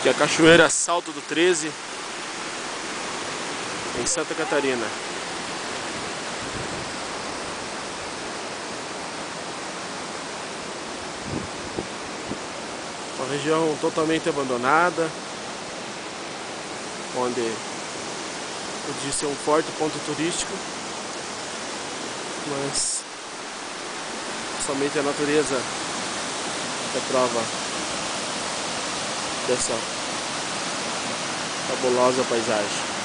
Aqui é a Cachoeira Salto do 13, em Santa Catarina. Uma região totalmente abandonada, onde podia ser um forte ponto turístico, mas somente a natureza é prova dessa fabulosa paisagem.